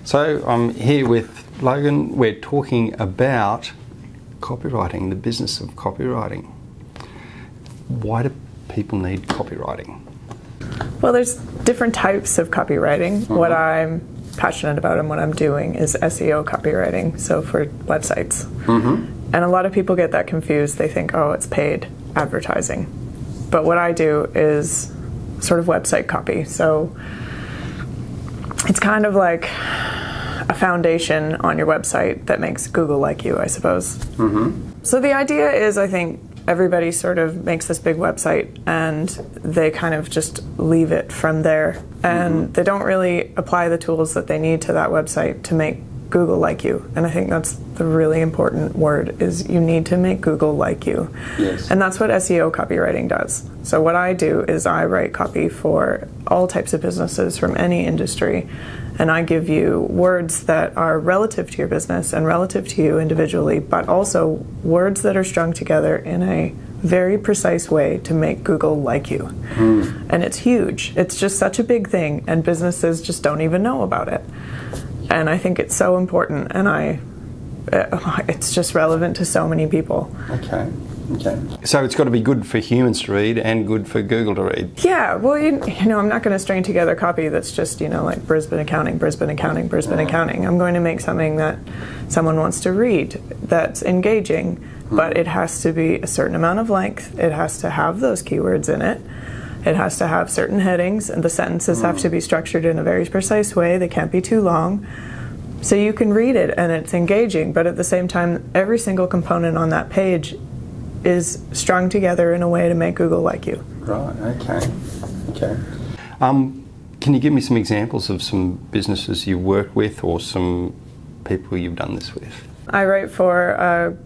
So I'm here with Logan. We're talking about copywriting, the business of copywriting. Why do people need copywriting? Well, there's different types of copywriting. Mm-hmm. What I'm passionate about and what I'm doing is SEO copywriting, so for websites. Mm-hmm. And a lot of people get that confused. They think, oh, it's paid advertising. But what I do is sort of website copy. So it's kind of like a foundation on your website that makes Google like you, I suppose. Mm-hmm. So the idea is, I think, everybody sort of makes this big website and they kind of just leave it from there. And they don't really apply the tools that they need to that website to make Google like you. And I think that's the really important word, is you need to make Google like you. Yes. And that's what SEO copywriting does. So what I do is I write copy for all types of businesses from any industry. And I give you words that are relative to your business and relative to you individually, but also words that are strung together in a very precise way to make Google like you. And it's huge. It's just such a big thing, and businesses just don't even know about it. And I think it's so important, and it's just relevant to so many people. Okay. So it's got to be good for humans to read and good for Google to read. Yeah, well, you know, I'm not going to string together copy that's just, like Brisbane accounting, Brisbane accounting, Brisbane accounting. I'm going to make something that someone wants to read, that's engaging, but it has to be a certain amount of length. It has to have those keywords in it. It has to have certain headings, and the sentences have to be structured in a very precise way. They can't be too long. So you can read it and it's engaging, but at the same time, every single component on that page is strung together in a way to make Google like you. Right, okay. Can you give me some examples of some businesses you work with or some people you've done this with? I write for,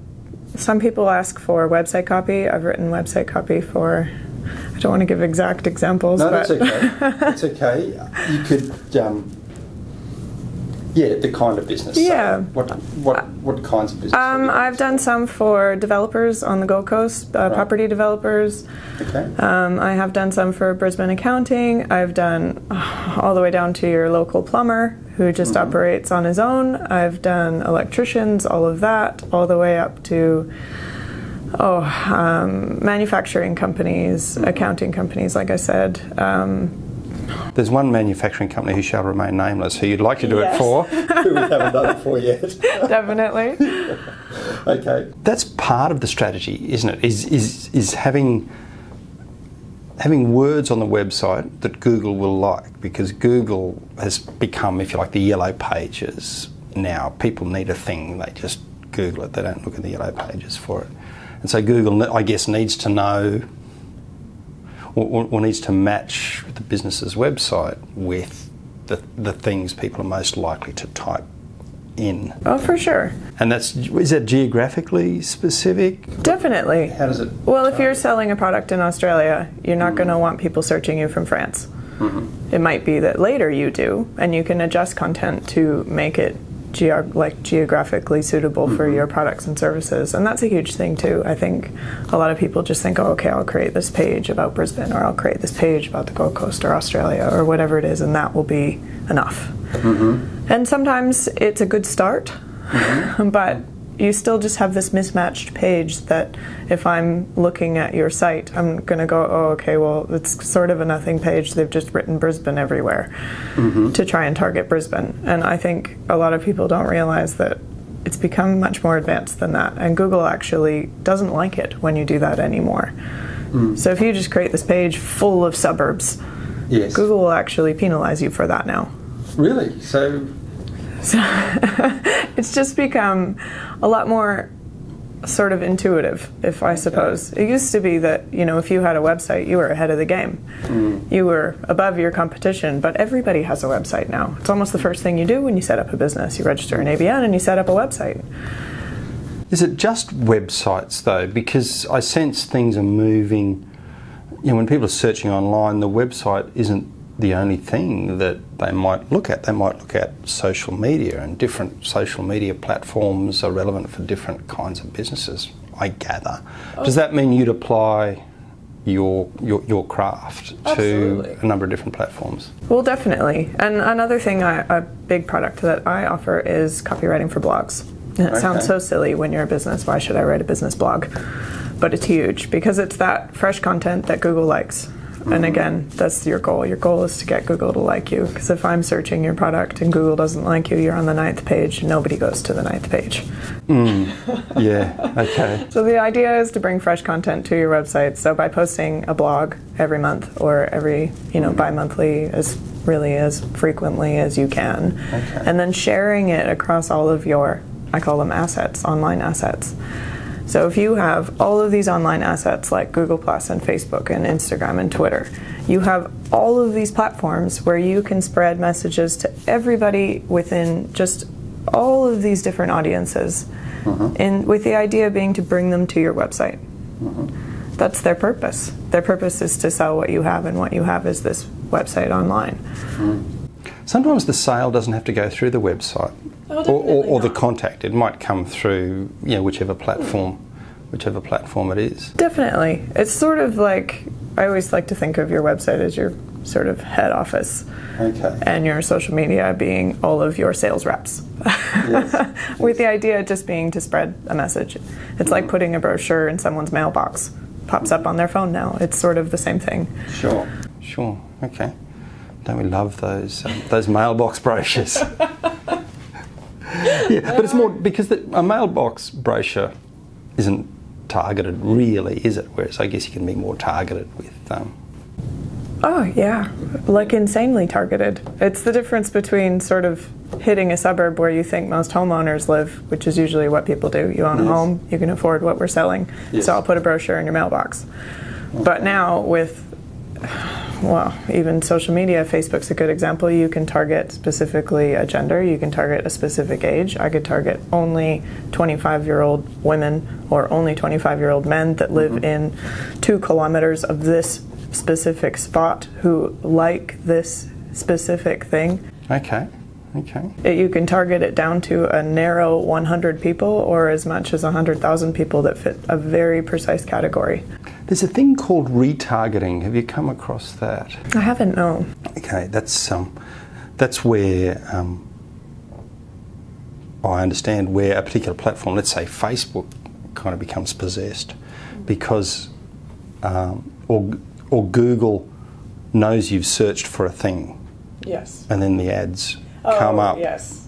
some people ask for website copy. I've written website copy for, I don't want to give exact examples. No, but that's okay. That's okay. You could, the kind of business. Yeah. So what kinds of business? I've done some for developers on the Gold Coast, property developers. Okay. I have done some for Brisbane accounting. I've done all the way down to your local plumber who just operates on his own. I've done electricians, all of that, all the way up to manufacturing companies, accounting companies, like I said. There's one manufacturing company who shall remain nameless who you'd like to do it for, who we haven't done it for yet. Definitely. Okay. That's part of the strategy, isn't it? Is having words on the website that Google will like, because Google has become, if you like, the yellow pages now. People need a thing, they just Google it, they don't look at the yellow pages for it. And so Google, I guess, needs to know or needs to match the business's website with the things people are most likely to type in. Oh, for sure. And is that geographically specific? Definitely. How does it? Well, if you're selling a product in Australia, you're not going to want people searching you from France. It might be that later you do, and you can adjust content to make it geographically suitable for your products and services, and that's a huge thing too. I think a lot of people just think, oh, okay, I'll create this page about Brisbane, or I'll create this page about the Gold Coast or Australia or whatever it is, and that will be enough. And sometimes it's a good start, but you still just have this mismatched page that if I'm looking at your site, I'm going to go, oh, okay, well, it's sort of a nothing page. They've just written Brisbane everywhere to try and target Brisbane. And I think a lot of people don't realize that it's become much more advanced than that. And Google actually doesn't like it when you do that anymore. So if you just create this page full of suburbs, Google will actually penalize you for that now. Really? So it's just become a lot more sort of intuitive, if I suppose. It used to be that, if you had a website, you were ahead of the game. You were above your competition, but everybody has a website now. It's almost the first thing you do when you set up a business. You register an ABN and you set up a website. Is it just websites though? Because I sense things are moving, when people are searching online, the website isn't the only thing that they might look at. They might look at social media, and different social media platforms are relevant for different kinds of businesses, I gather. Does that mean you'd apply your craft Absolutely. to a number of different platforms. Well, definitely. And another thing, a big product that I offer is copywriting for blogs. And it sounds so silly when you're a business. Why should I write a business blog? But it's huge because it's that fresh content that Google likes. And again, that's your goal. Your goal is to get Google to like you. Because if I'm searching your product and Google doesn't like you, you're on the 9th page. Nobody goes to the 9th page. Yeah, okay. So the idea is to bring fresh content to your website. So by posting a blog every month or every, bi-monthly, as frequently as you can. Okay. And then sharing it across all of your, I call them assets, online assets. So if you have all of these online assets like Google Plus and Facebook and Instagram and Twitter, you have all of these platforms where you can spread messages to everybody within just all of these different audiences, and with the idea being to bring them to your website. That's their purpose. Their purpose is to sell what you have, and what you have is this website online. Sometimes the sale doesn't have to go through the website or the contact. It might come through whichever platform it is. Definitely. It's sort of like, I always like to think of your website as your sort of head office. Okay. And your social media being all of your sales reps. Yes. With the idea just being to spread a message. It's like putting a brochure in someone's mailbox. Pops up on their phone now. It's sort of the same thing. Sure. Okay. Don't we love those mailbox brochures? Yeah, but it's more because a mailbox brochure isn't targeted really, is it? Whereas I guess you can be more targeted with... Oh, yeah. Like insanely targeted. It's the difference between sort of hitting a suburb where you think most homeowners live, which is usually what people do. You own a home, you can afford what we're selling, so I'll put a brochure in your mailbox. But now with, even social media, Facebook's a good example. You can target specifically a gender, you can target a specific age. I could target only 25-year-old women or only 25-year-old men that live in 2 kilometers of this specific spot who like this specific thing. Okay. You can target it down to a narrow 100 people or as much as 100,000 people that fit a very precise category. There's a thing called retargeting. Have you come across that? I haven't, no. Okay, that's where I understand where a particular platform, let's say Facebook, kind of becomes possessed because or Google knows you've searched for a thing. Yes. And then the ads come up. Yes.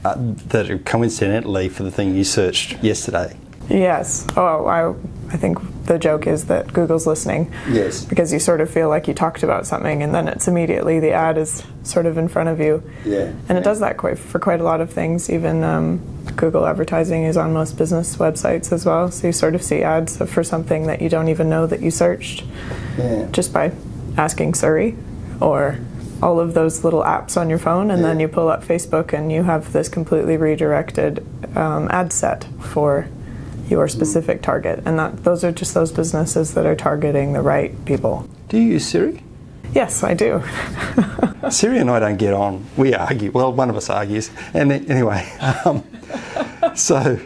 That are coincidentally for the thing you searched yesterday. Yes. I think the joke is that Google's listening. Yes. Because you sort of feel like you talked about something and then it's immediately the ad is sort of in front of you. Yeah. And it does that for quite a lot of things. Even Google advertising is on most business websites as well. So you sort of see ads for something that you don't even know that you searched just by asking Siri or all of those little apps on your phone, and then you pull up Facebook and you have this completely redirected ad set for your specific target. And those are just those businesses that are targeting the right people. Do you use Siri? Yes, I do. Siri and I don't get on. We argue. Well, one of us argues. And anyway, so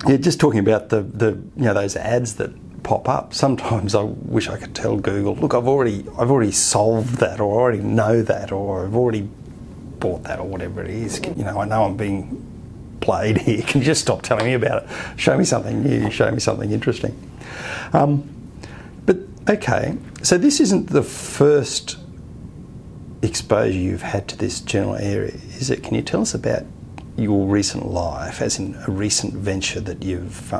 just talking about the those ads that pop up. Sometimes I wish I could tell Google, look, I've already solved that, or I already know that, or I've already bought that, or whatever it is. I know I'm being played here. Can you just stop telling me about it? Show me something new. Show me something interesting. But okay, so this isn't the first exposure you've had to this general area, is it? Can you tell us about your recent life, as in a recent venture that you've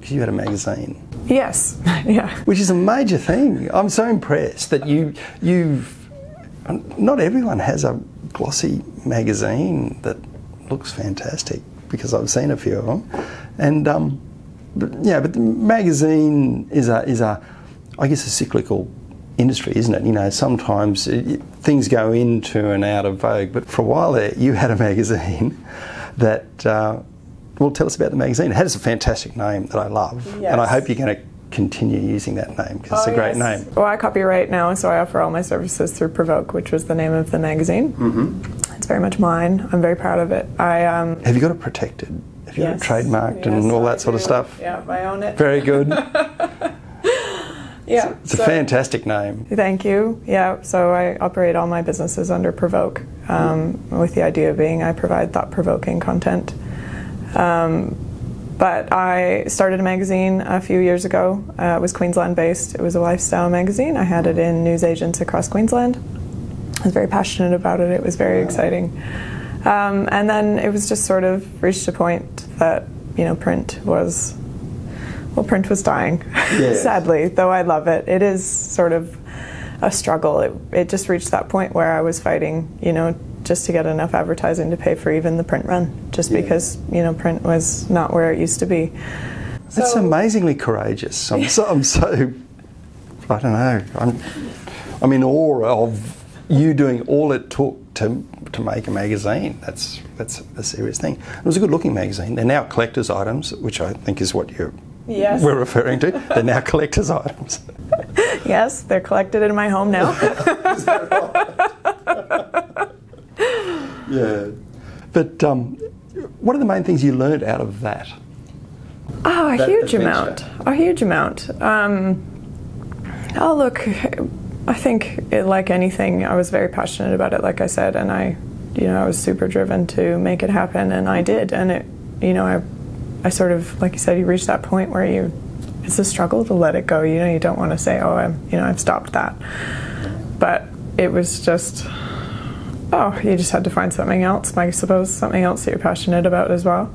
because you had a magazine? Yes. Yeah. Which is a major thing. I'm so impressed that you've. Not everyone has a glossy magazine that looks fantastic, because I've seen a few of them, and but the magazine is a I guess a cyclical industry, isn't it? Sometimes things go into and out of vogue, but for a while there you had a magazine that. Well, tell us about the magazine. It has a fantastic name that I love, and I hope you're going to continue using that name, because it's a great name. Well, I copyright now, so I offer all my services through Provoke, which was the name of the magazine. Mm-hmm. It's very much mine. I'm very proud of it. Have you got it protected? Have you got it trademarked and all that sort of stuff? Yeah, I own it. Very good. Yeah. It's a fantastic name. Thank you. Yeah, so I operate all my businesses under Provoke, with the idea being I provide thought-provoking content. But I started a magazine a few years ago. It was Queensland-based. It was a lifestyle magazine. I had it in newsagents across Queensland. I was very passionate about it. It was very exciting. And then it was just sort of reached a point that, print was dying, yes. Sadly, though I love it. It is sort of a struggle. It just reached that point where I was fighting, just to get enough advertising to pay for even the print run, just because, print was not where it used to be. That's amazingly courageous. I'm so, I don't know, I'm in awe of you doing all it took to make a magazine. That's a serious thing. It was a good looking magazine. They're now collector's items, which I think is what we're referring to. They're now collector's items. Yes, they're collected in my home now. Is that right? Yeah. But what are the main things you learned out of that? Oh, a huge amount. A huge amount. Look, I think like anything, I was very passionate about it, like I said, and I was super driven to make it happen, and I did. And I sort of, like you said, you reach that point where it's a struggle to let it go. You don't want to say, oh, I've stopped that. But it was just, you just had to find something else, I suppose, something else that you're passionate about as well,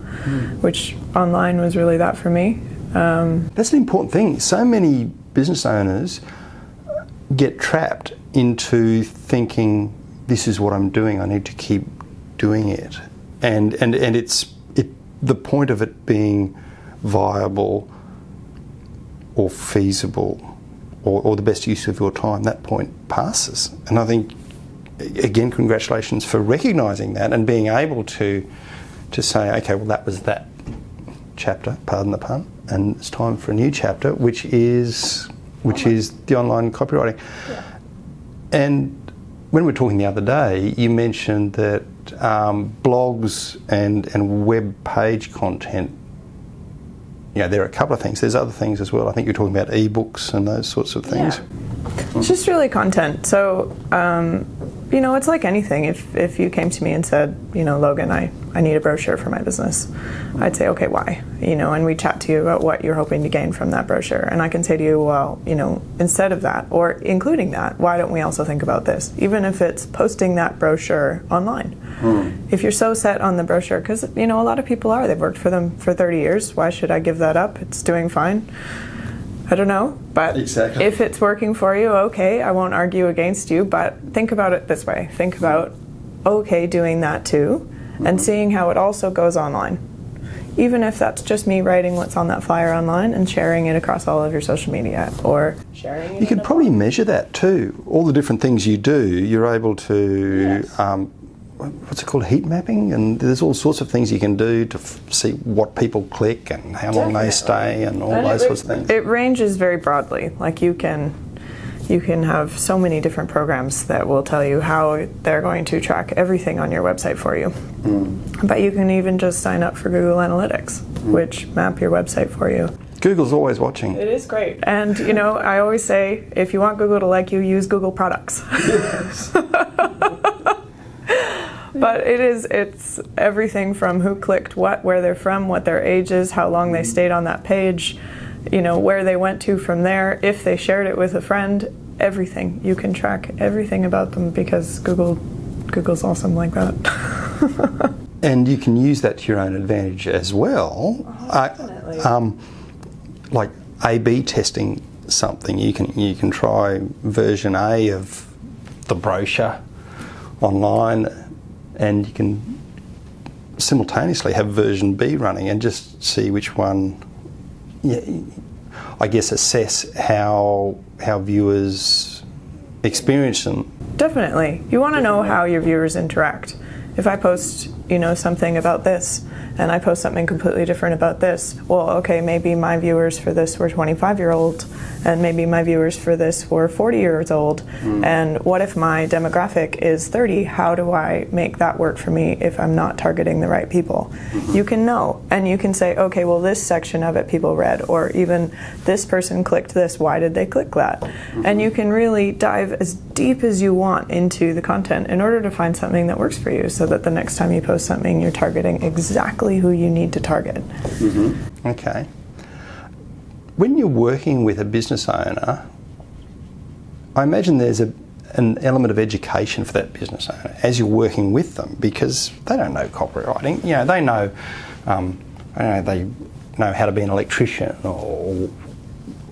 which online was really that for me. That's an important thing. So many business owners get trapped into thinking, this is what I'm doing, I need to keep doing it. And it's the point of it being viable or feasible or the best use of your time, that point passes. And I think, again, congratulations for recognising that and being able to say, okay, well, that was that chapter, pardon the pun, and it's time for a new chapter, which is the online copywriting. Yeah. And when we were talking the other day, you mentioned that blogs and web page content, there are a couple of things. There's other things as well. I think you're talking about ebooks and those sorts of things. Yeah. It's just really content. So, it's like anything. If you came to me and said, Logan, I need a brochure for my business, I'd say, okay, why? And we chat to you about what you're hoping to gain from that brochure. And I can say to you, well, instead of that, or including that, why don't we also think about this? Even if it's posting that brochure online. If you're so set on the brochure, because, a lot of people they've worked for them for 30 years, why should I give that up? It's doing fine. I don't know, but exactly. If it's working for you, okay, I won't argue against you, but think about it this way. Think about, doing that too, and seeing how it also goes online. Even if that's just me writing what's on that flyer online and sharing it across all of your social media, or sharing it. You could probably measure that too. All the different things you do, you're able to, yes. What's it called, heat mapping? And there's all sorts of things you can do to see what people click and how long they stay and all those sorts of things. It ranges very broadly. Like you can have so many different programs that will tell you how they're going to track everything on your website for you. But you can even just sign up for Google Analytics, which map your website for you. Google's always watching. It is great. And, I always say, if you want Google to like you, use Google products. Yes. But it's everything from who clicked what, where they're from, what their age is, how long they stayed on that page, where they went to from there, if they shared it with a friend, everything. You can track everything about them because Google's awesome like that. And you can use that to your own advantage as well. Definitely. Like A/B testing something. You can try version A of the brochure online, and you can simultaneously have version B running and just see which one, I guess, assess how viewers experience them. Definitely. You want to know how your viewers interact. if I post, something about this, and I post something completely different about this, well, okay, maybe my viewers for this were 25-year-old, and maybe my viewers for this were 40 years old, and what if my demographic is 30? How do I make that work for me if I'm not targeting the right people? You can know, and you can say, okay, well, this section of it people read, or even this person clicked this, why did they click that? And you can really dive as deep as you want into the content in order to find something that works for you, so that the next time you post something, you're targeting exactly who you need to target. Okay. When you're working with a business owner, I imagine there's an element of education for that business owner as you're working with them, because they don't know copywriting. They know, they know how to be an electrician or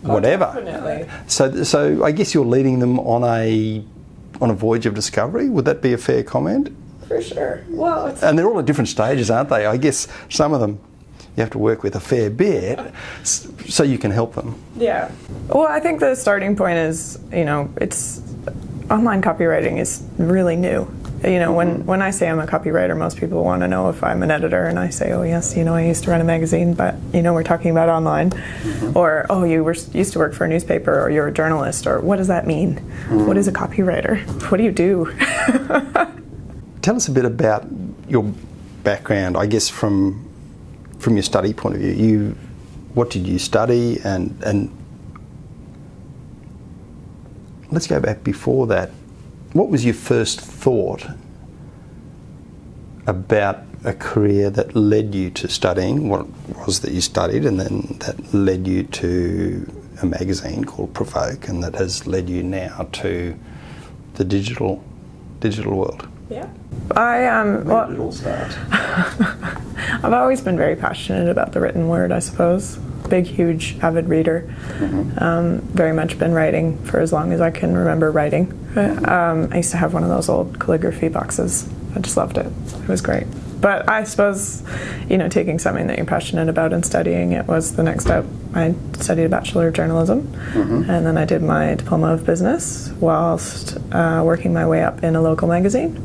whatever. Definitely. So I guess you're leading them on a voyage of discovery. Would that be a fair comment? For sure. Well, and they're all at different stages, aren't they? I guess some of them you have to work with a fair bit so you can help them. Yeah. Well, I think the starting point is, it's online copywriting is really new. When I say I'm a copywriter, most people want to know if I'm an editor, and I say, oh yes, I used to run a magazine, but we're talking about online. Or, oh, you used to work for a newspaper, or you're a journalist, or what does that mean? What is a copywriter? What do you do? Tell us a bit about your background, I guess from your study point of view. What did you study, and let's go back before that. What was your first thought about a career that led you to studying what it was that you studied, and then that led you to a magazine called Provoke, and that has led you now to the digital world? Yeah. Where did it all start? I've always been very passionate about the written word, I suppose. Big, huge, avid reader. Very much been writing for as long as I can remember writing. I used to have one of those old calligraphy boxes. I just loved it. It was great. But I suppose, taking something that you're passionate about and studying it was the next step. I studied a Bachelor of Journalism, and then I did my Diploma of Business whilst working my way up in a local magazine.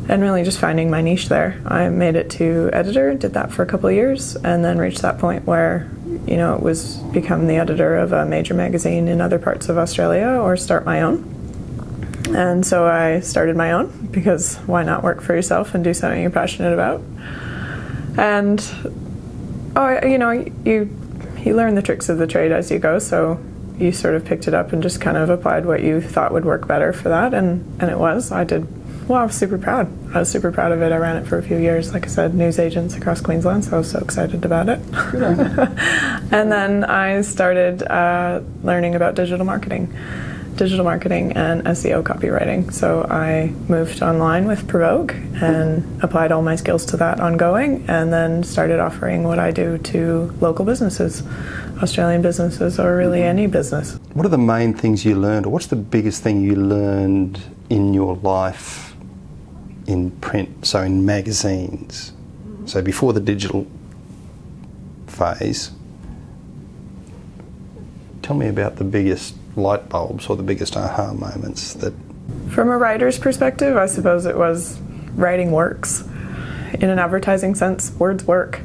And really just finding my niche there. I made it to editor, did that for a couple of years, and then reached that point where, it was become the editor of a major magazine in other parts of Australia, or start my own. And so I started my own, because why not work for yourself and do something you're passionate about? And, you learn the tricks of the trade as you go, so you sort of picked it up and just kind of applied what you thought would work better for that, and it was. I was super proud. I was super proud of it. I ran it for a few years, like I said, news agents across Queensland, so I was so excited about it. And then I started learning about digital marketing and SEO copywriting. So I moved online with Provoke and applied all my skills to that ongoing, and then started offering what I do to local businesses, Australian businesses, or really any business. What are the main things you learned, or what's the biggest thing you learned in your life in print, so in magazines? So before the digital phase, tell me about the biggest light bulbs or the biggest aha moments that... From a writer's perspective, I suppose it was writing works. In an advertising sense, words work.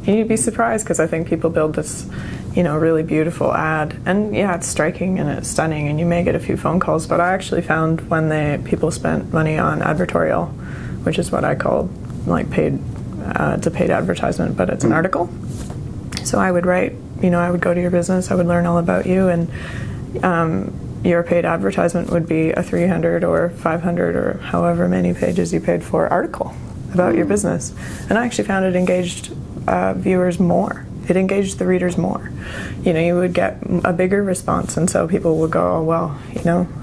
And you'd be surprised, because I think people build this, really beautiful ad, and yeah, it's striking and it's stunning, and you may get a few phone calls, but I actually found when people spent money on advertorial, which is what I call paid, it's a paid advertisement, but it's an article. So I would write, I would go to your business, I would learn all about you, and your paid advertisement would be a 300 or 500 or however many pages you paid for article about your business. And I actually found it engaged viewers more. It engaged the readers more. You would get a bigger response, and so people would go, oh, well,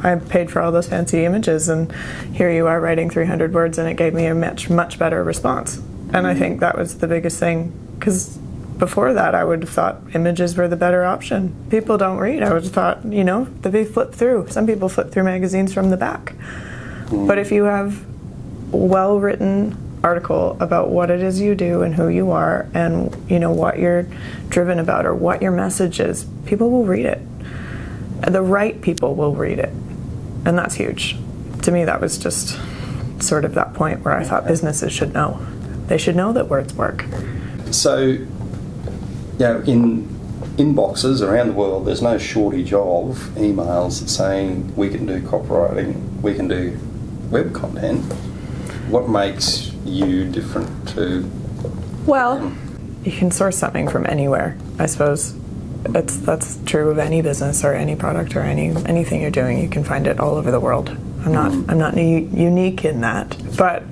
I paid for all those fancy images, and here you are writing 300 words, and it gave me a much better response. And I think that was the biggest thing, because before that I would have thought images were the better option. People don't read. I would have thought, they flip through. Some people flip through magazines from the back. But if you have well-written article about what it is you do and who you are, and what you're driven about or what your message is, people will read it. The right people will read it, and that's huge. To me, that was just sort of that point where I thought businesses should know. They should know that words work. So, in inboxes around the world, there's no shortage of emails saying we can do copywriting, we can do web content. What makes you different to... Well, you can source something from anywhere, I suppose. That's true of any business or any product or anything you're doing. You can find it all over the world. I'm not unique in that, but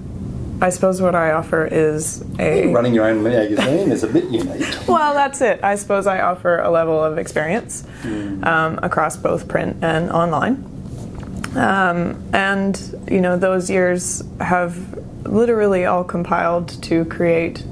I suppose what I offer is running your own magazine is a bit unique. Well, that's it. I suppose I offer a level of experience across both print and online, and those years have literally all compiled to create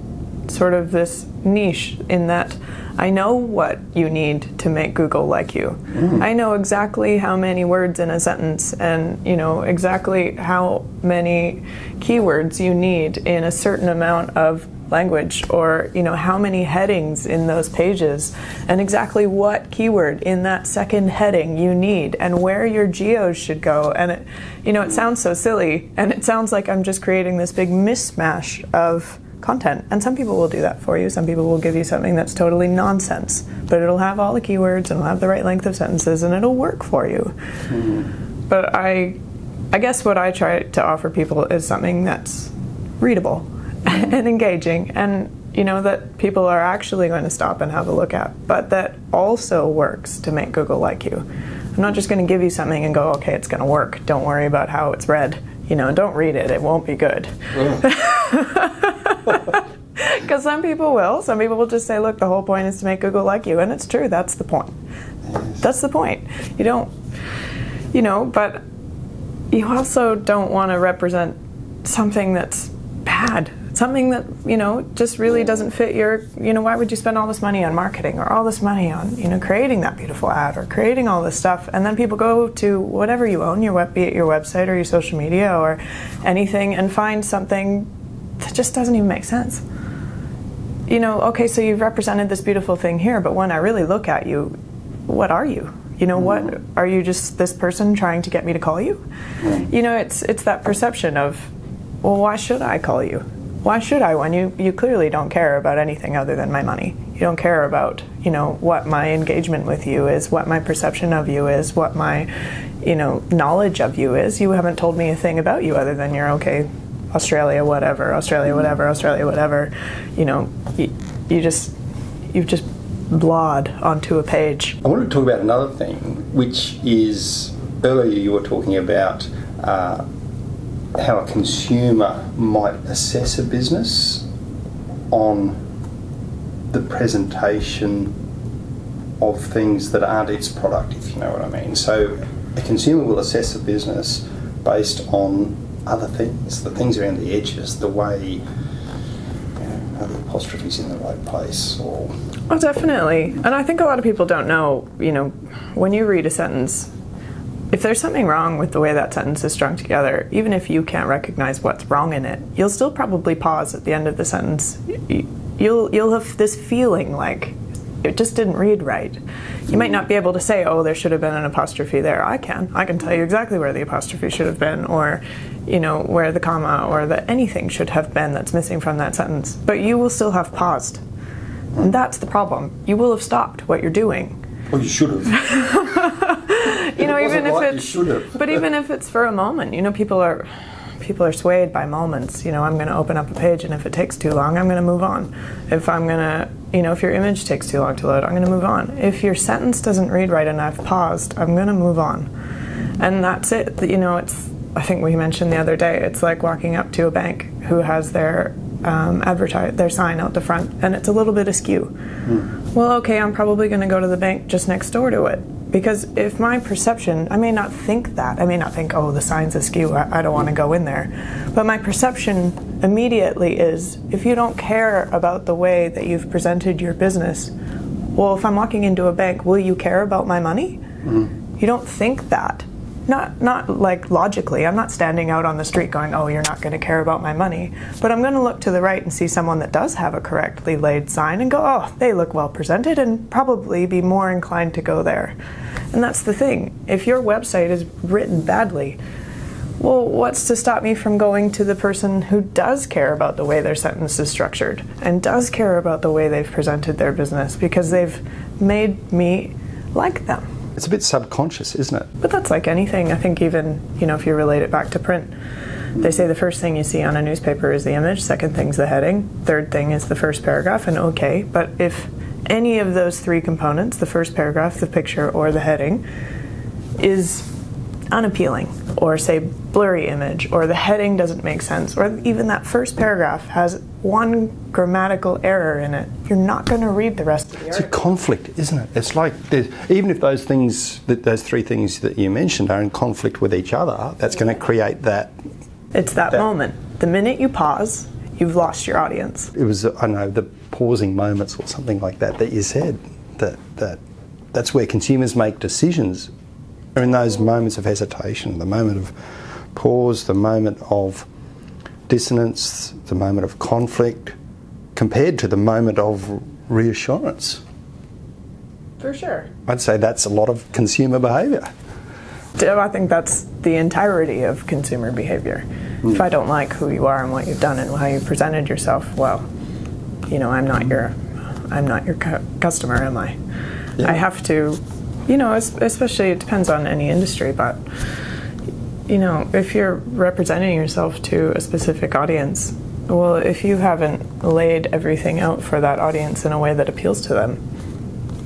sort of this niche in that I know what you need to make Google like you. I know exactly how many words in a sentence and exactly how many keywords you need in a certain amount of language, or how many headings in those pages, and exactly what keyword in that second heading you need, and where your geos should go. And it sounds so silly, and it sounds like I'm just creating this big mishmash of content, and some people will do that for you. Some people will give you something that's totally nonsense, but it'll have all the keywords and it'll have the right length of sentences and it'll work for you. But I guess what I try to offer people is something that's readable and engaging, and that people are actually going to stop and have a look at, but that also works to make Google like you. I'm not just going to give you something and go, okay, it's going to work, don't worry about how it's read, don't read it, it won't be good. Because some people will. Some people will just say, look, the whole point is to make Google like you. And it's true. That's the point. That's the point. You don't, but you also don't want to represent something that's bad. Something that, just really doesn't fit your, why would you spend all this money on marketing or all this money on, creating that beautiful ad or creating all this stuff, and then people go to whatever you own, be it your website or your social media or anything, and find something that just doesn't even make sense. Okay, so you've represented this beautiful thing here, but when I really look at you, what are you? What are you? Just this person trying to get me to call you? It's that perception of, well, why should I call you? Why should I, when you clearly don't care about anything other than my money? You don't care about, what my engagement with you is, what my perception of you is, what my, knowledge of you is. You haven't told me a thing about you other than you're okay, Australia, whatever, Australia, whatever, Australia, whatever. You've just blawed onto a page. I want to talk about another thing, which is, earlier you were talking about how a consumer might assess a business on the presentation of things that aren't its product, if you know what I mean. So a consumer will assess a business based on other things, the things around the edges, the way, are the apostrophes in the right place, or... Oh, definitely. And I think a lot of people don't know, when you read a sentence, if there's something wrong with the way that sentence is strung together, even if you can't recognize what's wrong in it, you'll still probably pause at the end of the sentence. You'll have this feeling like it just didn't read right. You might not be able to say, oh, there should have been an apostrophe there. I can tell you exactly where the apostrophe should have been, or where the comma or the anything should have been that's missing from that sentence. But you will still have paused. And that's the problem. You will have stopped what you're doing. Well, you should have. Even if it's for a moment, people are swayed by moments. I'm going to open up a page, and if it takes too long, I'm going to move on. If I'm going to, if your image takes too long to load, I'm going to move on. If your sentence doesn't read right and I've paused, I'm going to move on. And that's it. I think we mentioned the other day, it's like walking up to a bank who has their their sign out the front, and it's a little bit askew. Well, okay, I'm probably going to go to the bank just next door to it. Because if my perception, I may not think that. I may not think, oh, the sign's askew, I don't want to go in there. But my perception immediately is, if you don't care about the way that you've presented your business, well, if I'm walking into a bank, will you care about my money? You don't think that. Not like logically. I'm not standing out on the street going, oh, you're not going to care about my money. But I'm going to look to the right and see someone that does have a correctly laid sign and go, oh, they look well presented, and probably be more inclined to go there. And that's the thing. If your website is written badly, Well, what's to stop me from going to the person who does care about the way their sentence is structured and does care about the way they've presented their business because they've made me like them? It's a bit subconscious, isn't it? But that's like anything. I think even, if you relate it back to print, they say the first thing you see on a newspaper is the image, second thing's the heading, third thing is the first paragraph, and okay, but if any of those three components, the first paragraph, the picture, or the heading, is unappealing, or say blurry image, or the heading doesn't make sense, or even that first paragraph has one grammatical error in it, you're not going to read the rest of the article. It's a conflict, isn't it? It's like, even if those three things that you mentioned are in conflict with each other, that's going to create that. It's that moment. The minute you pause, you've lost your audience. It was, I know, the pausing moments or something like that you said, that's where consumers make decisions. In those moments of hesitation, the moment of pause, the moment of dissonance, the moment of conflict, compared to the moment of reassurance. For sure. I'd say that's a lot of consumer behaviour. I think that's the entirety of consumer behavior. If I don't like who you are and what you've done and how you presented yourself, well, I'm not your customer, am I? Yeah. I have to, especially it depends on any industry, but if you're representing yourself to a specific audience, well, if you haven't laid everything out for that audience in a way that appeals to them,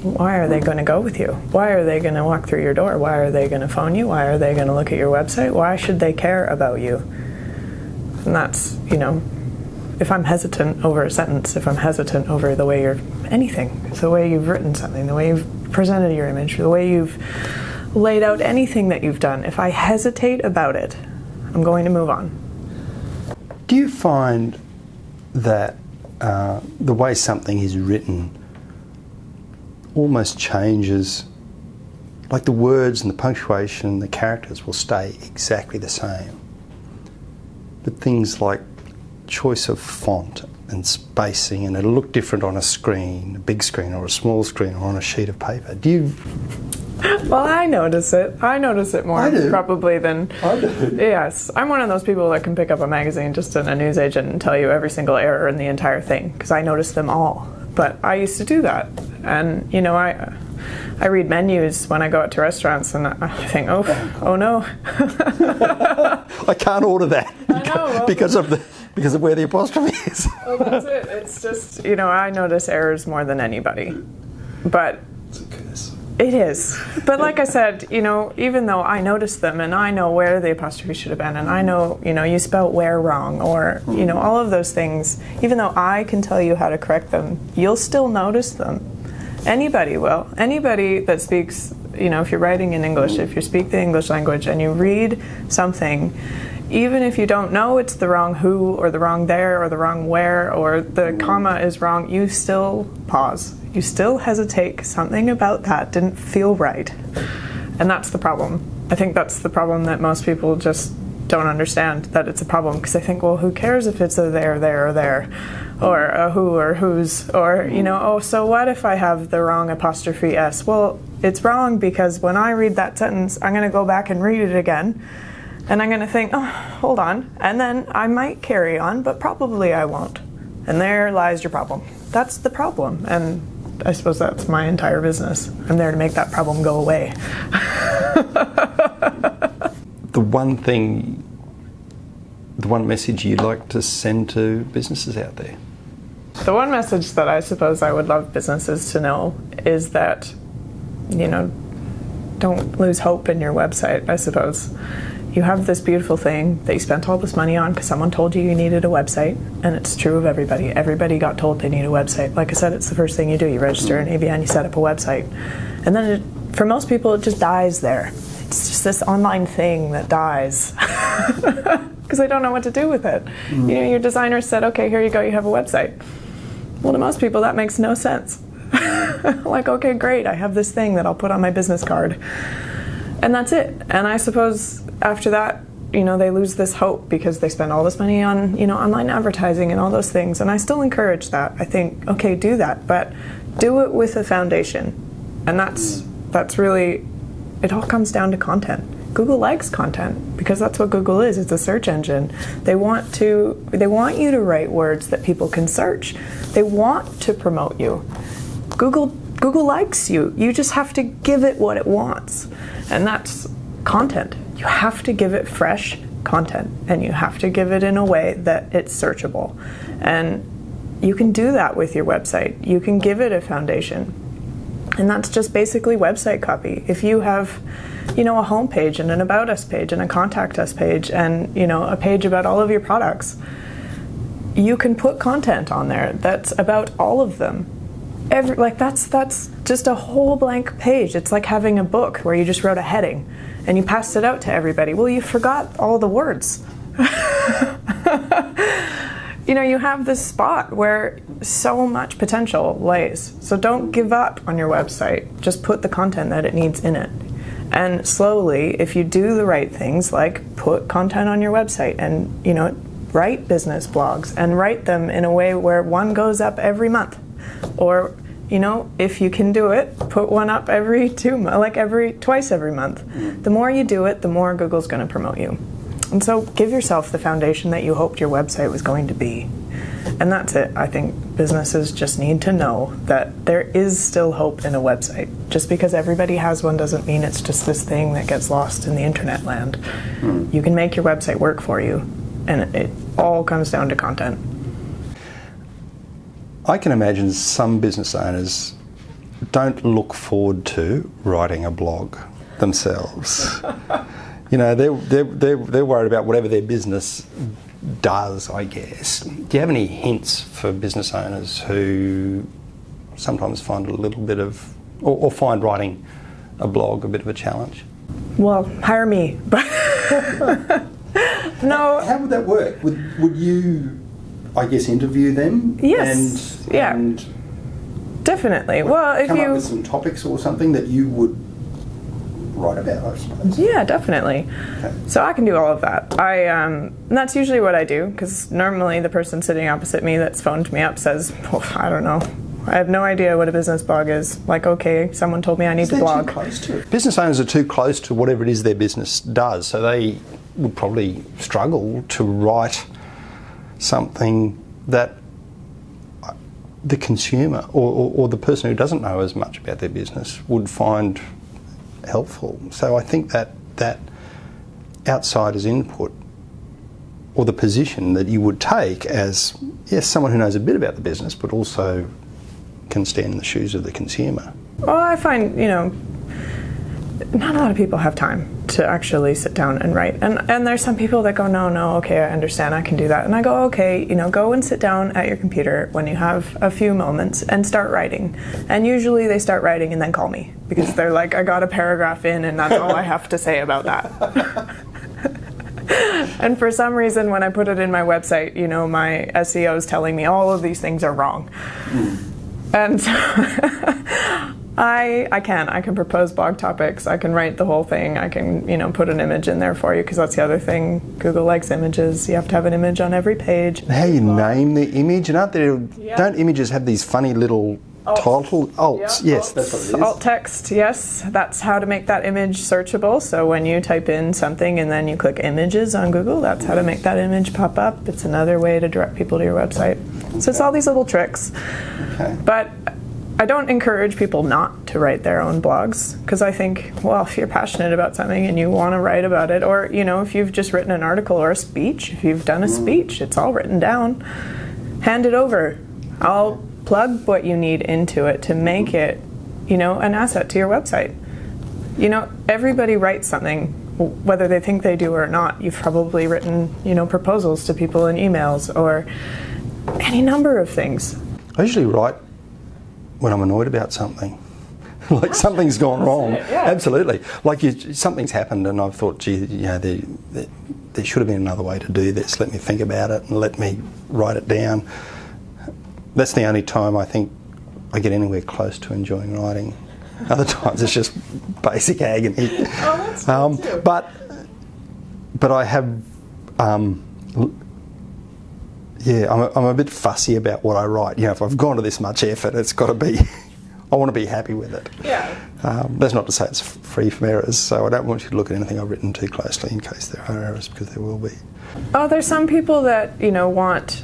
why are they going to go with you? Why are they going to walk through your door? Why are they going to phone you? Why are they going to look at your website? Why should they care about you? And that's, if I'm hesitant over a sentence, if I'm hesitant over the way the way you've written something, the way you've presented your image, the way you've laid out anything that you've done, if I hesitate about it, I'm going to move on. Do you find that the way something is written almost changes, like the words and the punctuation, the characters will stay exactly the same, but things like choice of font and spacing, and it'll look different on a screen, a big screen or a small screen or on a sheet of paper. Do you? Well, I notice it. I notice it more probably than... I do. Yes. I'm one of those people that can pick up a magazine just in a newsagent and tell you every single error in the entire thing, because I notice them all. But I used to do that. And, I read menus when I go out to restaurants and I think, oh no. I can't order that because of where the apostrophe is. Well, that's it. It's just, I notice errors more than anybody. But it's a curse. It is. But like I said, even though I notice them and I know where the apostrophe should have been and I know, you spelled where wrong or, all of those things, even though I can tell you how to correct them, you'll still notice them. Anybody will. Anybody that speaks, if you're writing in English, if you speak the English language and you read something, even if you don't know it's the wrong who or the wrong there or the wrong where or the comma is wrong, you still pause. You still hesitate. Something about that didn't feel right. And that's the problem. I think that's the problem that most people just don't understand, that it's a problem, because they think, well, who cares if it's a there, or there, or a who or whose, or, so what if I have the wrong apostrophe S? Well, it's wrong because when I read that sentence, I'm going to go back and read it again, and I'm going to think, oh, hold on, and then I might carry on, but probably I won't. And there lies your problem. That's the problem, and I suppose that's my entire business. I'm there to make that problem go away. The one message you'd like to send to businesses out there? The one message that I suppose I would love businesses to know is that, don't lose hope in your website, I suppose. You have this beautiful thing that you spent all this money on because someone told you needed a website, and it's true of everybody. Everybody got told they need a website. Like I said, it's the first thing you do. You register an ABN, you set up a website. And then for most people, it just dies there. It's just this online thing that dies because they don't know what to do with it. Your designer said, okay, here you go, you have a website. Well, to most people, that makes no sense. Like, okay, great, I have this thing that I'll put on my business card. And that's it. And I suppose after that, they lose this hope because they spend all this money on, online advertising and all those things. And I still encourage that. I think, okay, do that, but do it with a foundation. And that's really, it all comes down to content. Google likes content because that's what Google is. It's a search engine. They want you to write words that people can search. They want to promote you. Google likes you. You just have to give it what it wants. And that's content. You have to give it fresh content, and you have to give it in a way that it's searchable. And you can do that with your website. You can give it a foundation. And that's just basically website copy. If you have, a home page and an About Us page and a Contact Us page and, a page about all of your products, you can put content on there that's about all of them. That's just a whole blank page. It's like having a book where you just wrote a heading and you passed it out to everybody. Well, you forgot all the words. You have this spot where so much potential lays. So don't give up on your website. Just put the content that it needs in it. And slowly, if you do the right things, like put content on your website and, write business blogs and write them in a way where one goes up every month. Or, if you can do it, put one up every 2 months, twice every month. The more you do it, the more Google's going to promote you. And so give yourself the foundation that you hoped your website was going to be. And that's it. I think businesses just need to know that there is still hope in a website. Just because everybody has one doesn't mean it's just this thing that gets lost in the internet land. You can make your website work for you, and it all comes down to content. I can imagine some business owners don't look forward to writing a blog themselves. They're worried about whatever their business does, I guess. Do you have any hints for business owners who sometimes find a little bit of, or find writing a blog a bit of a challenge? Well, hire me. No. How would that work? Would you, I guess, interview them? Yes. And definitely. Well, if come up with some topics or something that you would write about, I suppose. Yeah, definitely. Okay. So I can do all of that. And that's usually what I do, because normally the person sitting opposite me that's phoned me up says, I don't know. I have no idea what a business blog is. Like, okay, someone told me I need to blog. Too close to it. Business owners are too close to whatever it is their business does, so they would probably struggle to write something that the consumer or the person who doesn't know as much about their business would find helpful. So I think that outsider's input, or the position that you would take as, yes, someone who knows a bit about the business but also can stand in the shoes of the consumer. Well, I find, not a lot of people have time to actually sit down and write. And there's some people that go, no, okay, I understand, I can do that. And I go, okay, go and sit down at your computer when you have a few moments and start writing. And usually they start writing and then call me, because they're like, I got a paragraph in and that's all I have to say about that. And for some reason, when I put it in my website, my SEO is telling me all of these things are wrong. And so I can propose blog topics. I can write the whole thing. I can, put an image in there for you, because that's the other thing. Google likes images. You have to have an image on every page. How you name the image, and don't images have these funny little title alts? Yeah, yes, that's what it is. Alt text, yes. That's how to make that image searchable. So when you type in something and then you click images on Google, that's how to make that image pop up. It's another way to direct people to your website. So it's all these little tricks. Okay. But I don't encourage people not to write their own blogs, because I think, well, if you're passionate about something and you want to write about it, or, if you've just written an article or a speech, if you've done a speech, it's all written down, hand it over. I'll plug what you need into it to make it, an asset to your website. Everybody writes something, whether they think they do or not. You've probably written, proposals to people in emails, or any number of things. I usually write when I'm annoyed about something. Like something's gone wrong. Yeah. Absolutely. Like something's happened and I've thought, gee, there should have been another way to do this. Let me think about it and let me write it down. That's the only time I think I get anywhere close to enjoying writing. Other times it's just basic agony. Oh, that's good too. But I have, I'm a bit fussy about what I write. If I've gone to this much effort, it's got to be, I want to be happy with it. Yeah. That's not to say it's free from errors, so I don't want you to look at anything I've written too closely in case there are errors, because there will be. Oh, there's some people that, want,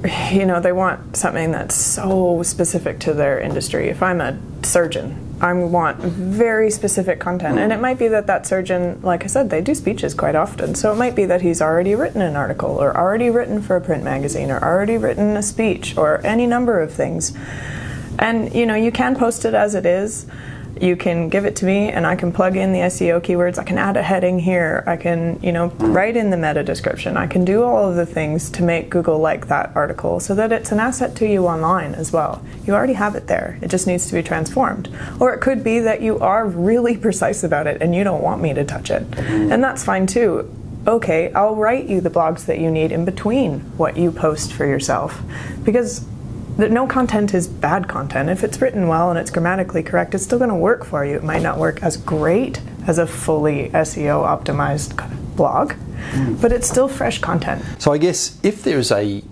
they want something that's so specific to their industry. If I'm a surgeon, I want very specific content, and it might be that surgeon, like I said, they do speeches quite often, so it might be that he's already written an article, or already written for a print magazine, or already written a speech, or any number of things. And, you can post it as it is. You can give it to me and I can plug in the SEO keywords. I can add a heading here. I can, write in the meta description. I can do all of the things to make Google like that article so that it's an asset to you online as well. You already have it there. It just needs to be transformed. Or it could be that you are really precise about it and you don't want me to touch it. And that's fine too. Okay, I'll write you the blogs that you need in between what you post for yourself. Because no content is bad content. If it's written well and it's grammatically correct, it's still going to work for you. It might not work as great as a fully SEO optimized blog, but it's still fresh content. So I guess if there's a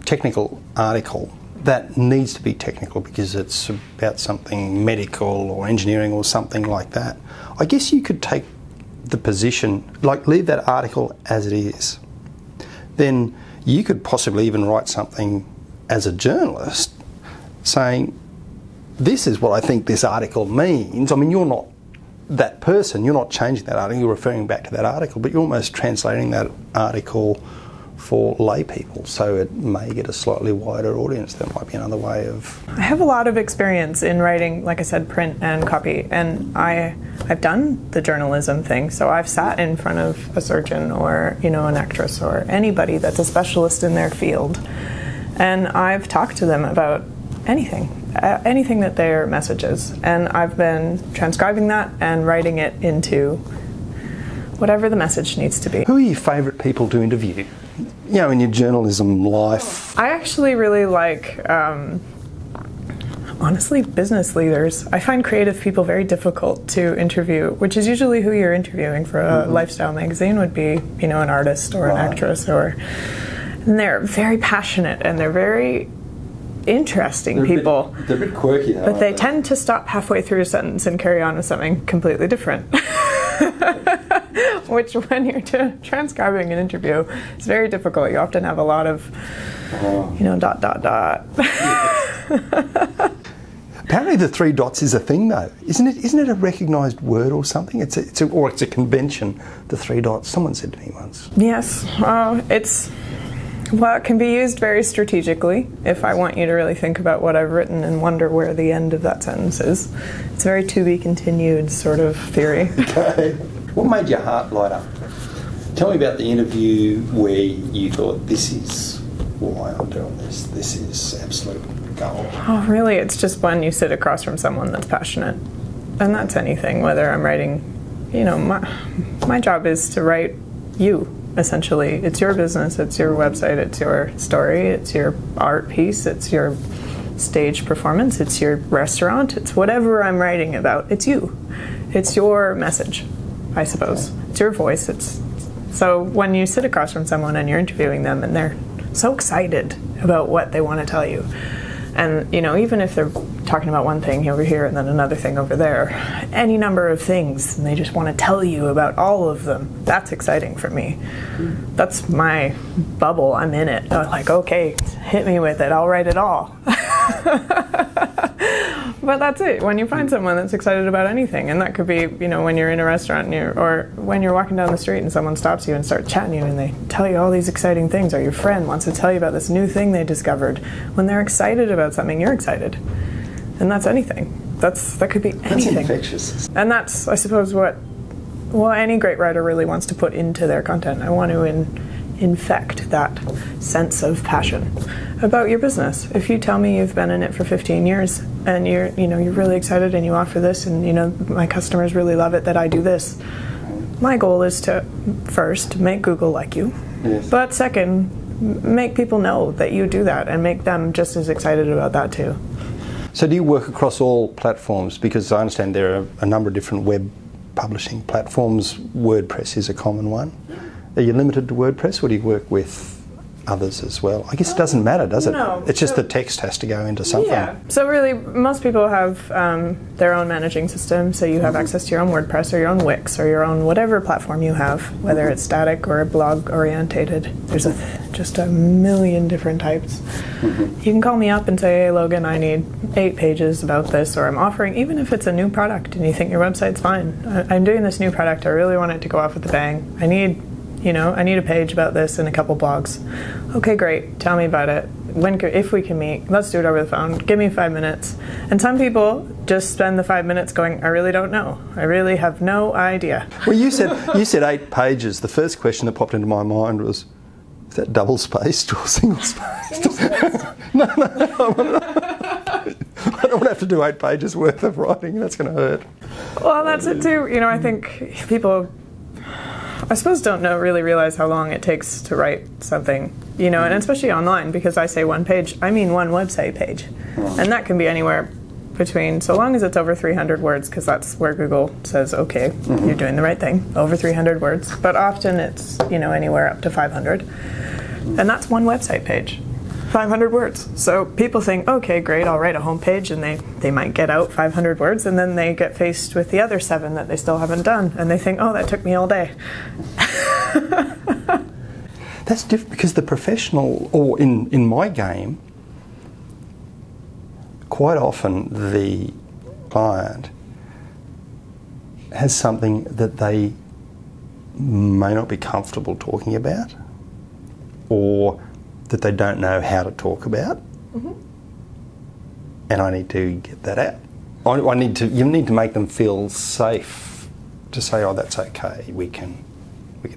technical article that needs to be technical because it's about something medical or engineering or something like that, I guess you could take the position, like leave that article as it is. Then you could possibly even write something as a journalist saying, this is what I think this article means. I mean, you're not that person, you're not changing that article, you're referring back to that article, but you're almost translating that article for lay people, so it may get a slightly wider audience. That might be another way of... I have a lot of experience in writing, like I said, print and copy, and I've done the journalism thing, so I've sat in front of a surgeon or, an actress or anybody that's a specialist in their field. And I've talked to them about anything that their message is. And I've been transcribing that and writing it into whatever the message needs to be. Who are your favourite people to interview, in your journalism life? I actually really like, honestly, business leaders. I find creative people very difficult to interview, which is usually who you're interviewing for a lifestyle magazine would be, an artist or an actress or... And they're very passionate and they're very interesting people. They're a bit quirky though. But they tend to stop halfway through a sentence and carry on with something completely different. Which, when you're transcribing an interview, is very difficult. You often have a lot of, dot, dot, dot. Apparently the 3 dots is a thing though, isn't it? Isn't it a recognised word or something? It's a convention, the 3 dots. Someone said to me once. Yes, it can be used very strategically if I want you to really think about what I've written and wonder where the end of that sentence is. It's a very to be continued sort of theory. Okay. What made your heart light up? Tell me about the interview where you thought, this is why I'm doing this. This is absolute gold. Oh, really? It's just when you sit across from someone that's passionate. And that's anything, whether I'm writing, my job is to write you. Essentially, it's your business, it's your website, it's your story, it's your art piece, it's your stage performance, it's your restaurant, it's whatever I'm writing about. It's you. It's your message, I suppose. It's your voice. So when you sit across from someone and you're interviewing them and they're so excited about what they want to tell you, and even if they're talking about one thing over here and then another thing over there, any number of things, and they just want to tell you about all of them, that's exciting for me. That's my bubble. I'm in it. I'm like, okay, hit me with it. I'll write it all. But that's it. When you find someone that's excited about anything, and that could be, when you're in a restaurant or when you're walking down the street and someone stops you and starts chatting to you and they tell you all these exciting things, or your friend wants to tell you about this new thing they discovered. When they're excited about something, you're excited. And that's anything. That could be anything. That's infectious. And that's, I suppose, what any great writer really wants to put into their content. I want to infect that sense of passion about your business. If you tell me you've been in it for 15 years and you're really excited and you offer this and my customers really love it that I do this, my goal is to first make Google like you, yes. But second, make people know that you do that and make them just as excited about that too. So do you work across all platforms? Because I understand there are a number of different web publishing platforms. WordPress is a common one. Are you limited to WordPress, or do you work with others as well. I guess it doesn't matter, does it? No. It's just the text has to go into something. Yeah. So really, most people have their own managing system. So you have access to your own WordPress or your own Wix or your own whatever platform you have, whether it's static or blog orientated. There's just a million different types. You can call me up and say, hey Logan, I need 8 pages about this, or I'm offering, even if it's a new product and you think your website's fine. I'm doing this new product. I really want it to go off with a bang. I need a page about this and a couple blogs. Okay, great. Tell me about it. If we can meet, let's do it over the phone. Give me 5 minutes. And some people just spend the 5 minutes going, I really don't know. I really have no idea. Well, you said 8 pages. The first question that popped into my mind was, is that double spaced or single spaced? No. I don't want to have to do 8 pages worth of writing. That's going to hurt. Well, that's it too. I think people, I suppose, don't really realize how long it takes to write something, and especially online, because I say 1 page, I mean 1 website page. And that can be anywhere between, so long as it's over 300 words, because that's where Google says, okay, you're doing the right thing, over 300 words. But often it's, anywhere up to 500. And that's 1 website page. 500 words. So people think, okay, great, I'll write a homepage, and they might get out 500 words, and then they get faced with the other 7 that they still haven't done, and they think, oh, that took me all day. That's different, because the professional, or in my game, quite often the client has something that they may not be comfortable talking about, or that they don't know how to talk about, and I need to get that out. You need to make them feel safe to say, oh, that's okay. We can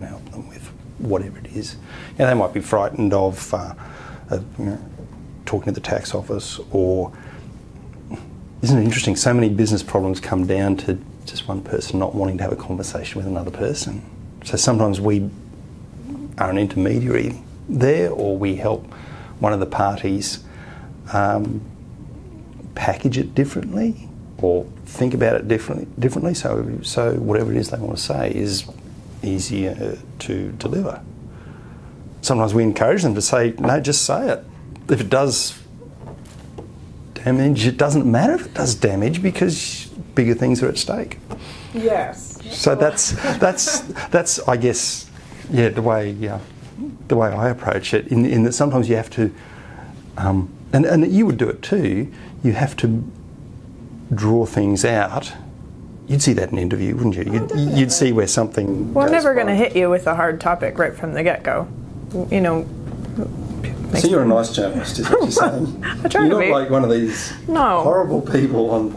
help them with whatever it is. They might be frightened of talking to the tax office, or isn't it interesting? So many business problems come down to just one person not wanting to have a conversation with another person. So sometimes we are an intermediary there, or we help one of the parties package it differently or think about it differently, so whatever it is they want to say is easier to deliver. Sometimes we encourage them to say, no, just say it. If it does damage, it doesn't matter if it does damage, because bigger things are at stake. Yes. So that's I guess, the way I approach it, in that sometimes you have to, and you would do it too, you have to draw things out. You'd see that in an interview, wouldn't you? You'd see where something Well, I'm never going to wrong. hit you with a hard topic right from the get-go. So you're a nice journalist, is what you're saying? I try to be. You're not like one of these horrible people on,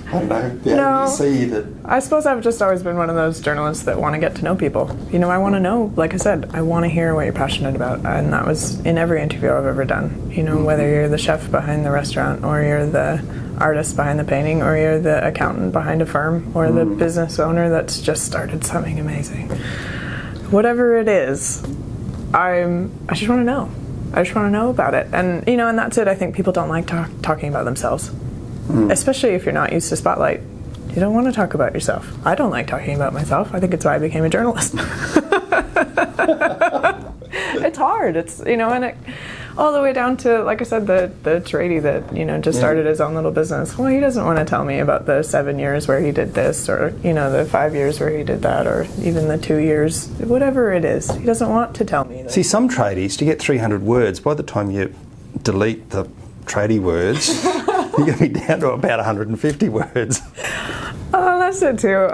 I don't know, the ABC that... I suppose I've just always been one of those journalists that want to get to know people. I want to know, like I said, I want to hear what you're passionate about. And that was in every interview I've ever done. Whether you're the chef behind the restaurant, or you're the artist behind the painting, or you're the accountant behind a firm, or the business owner that's just started something amazing. Whatever it is, I just want to know. I just want to know about it. And, and that's it. I think people don't like talking about themselves. Especially if you're not used to spotlight. You don't want to talk about yourself. I don't like talking about myself. I think it's why I became a journalist. It's hard. It's, and it, all the way down to, like I said, the tradie that, just started his own little business. Well, he doesn't want to tell me about the 7 years where he did this, or, the 5 years where he did that, or even the 2 years, whatever it is. He doesn't want to tell me that. See, some tradies, to get 300 words, by the time you delete the tradie words, you're going to be down to about 150 words. Oh, that's it too.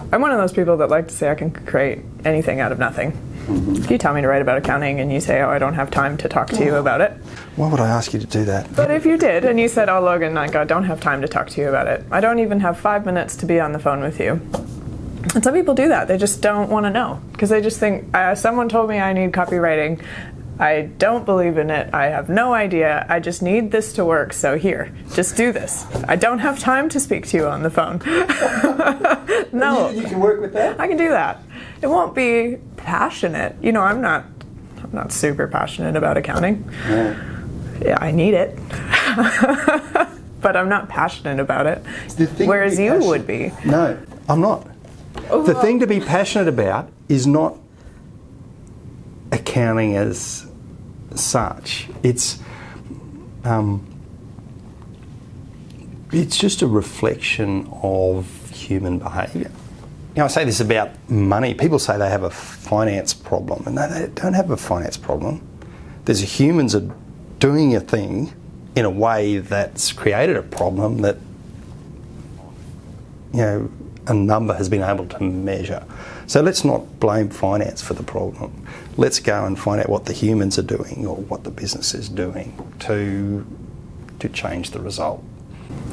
I'm one of those people that like to say I can create anything out of nothing. If you tell me to write about accounting and you say, oh, I don't have time to talk to you about it. Why would I ask you to do that? But if you did, and you said, oh, Logan, I don't have time to talk to you about it. I don't even have 5 minutes to be on the phone with you. And some people do that. They just don't want to know, because they just think, someone told me I need copywriting. I don't believe in it. I have no idea. I just need this to work. So here, just do this. I don't have time to speak to you on the phone. No. You can work with that? I can do that. It won't be passionate. I'm not super passionate about accounting. Yeah, I need it. But I'm not passionate about it. Whereas you would be. No, I'm not. The thing to be passionate about is not accounting as such. It's just a reflection of human behaviour. You know, I say this about money. People say they have a finance problem, and they don't have a finance problem. There's humans are doing a thing in a way that's created a problem that, you know, a number has been able to measure. So let's not blame finance for the problem. Let's go and find out what the humans are doing or what the business is doing to change the result.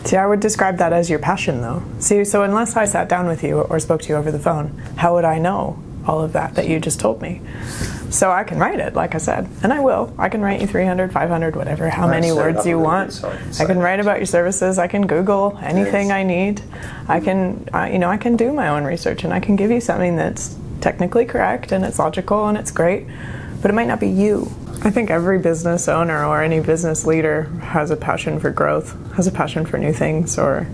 See, I would describe that as your passion, though. See, so unless I sat down with you or spoke to you over the phone, how would I know all of that you just told me? So I can write it, like I said, and I will. I can write you 300, 500, whatever, how many words you want. I can write about your services. I can Google anything I need. I can, I can do my own research, and I can give you something that's technically correct and it's logical and it's great, but it might not be you. I think every business owner or any business leader has a passion for growth, has a passion for new things, or,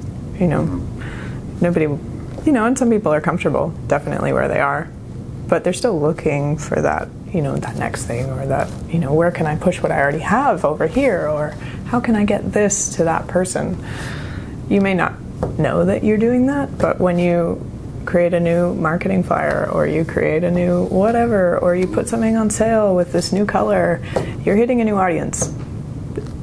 nobody, and some people are comfortable definitely where they are, but they're still looking for that, that next thing, or that, where can I push what I already have over here, or how can I get this to that person? You may not know that you're doing that, but when you create a new marketing flyer, or you create a new whatever, or you put something on sale with this new color, you're hitting a new audience.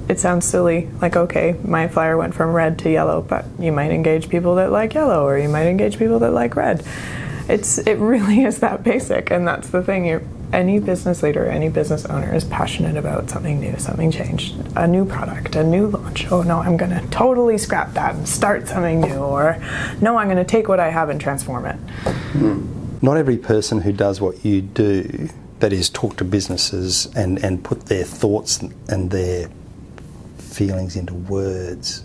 It sounds silly, like, okay, my flyer went from red to yellow, but you might engage people that like yellow, or you might engage people that like red. It really is that basic, and that's the thing. Any business leader, any business owner is passionate about something new, something changed, a new product, a new launch. Oh no, I'm going to totally scrap that and start something new, or no, I'm going to take what I have and transform it. Not every person who does what you do, that is talk to businesses and put their thoughts and their feelings into words.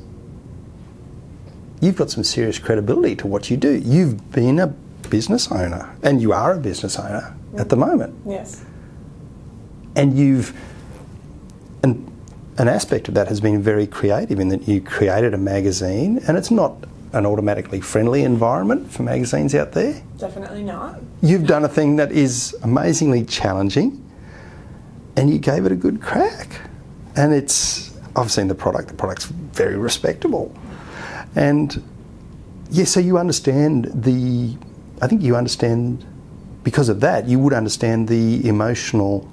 You've got some serious credibility to what you do. You've been a business owner, and you are a business owner at the moment. Yes. And an aspect of that has been very creative, in that you created a magazine, and it's not an automatically friendly environment for magazines out there. Definitely not. You've done a thing that is amazingly challenging, and you gave it a good crack. And I've seen the product's very respectable. And yeah, so you understand I think you understand, because of that, you would understand the emotional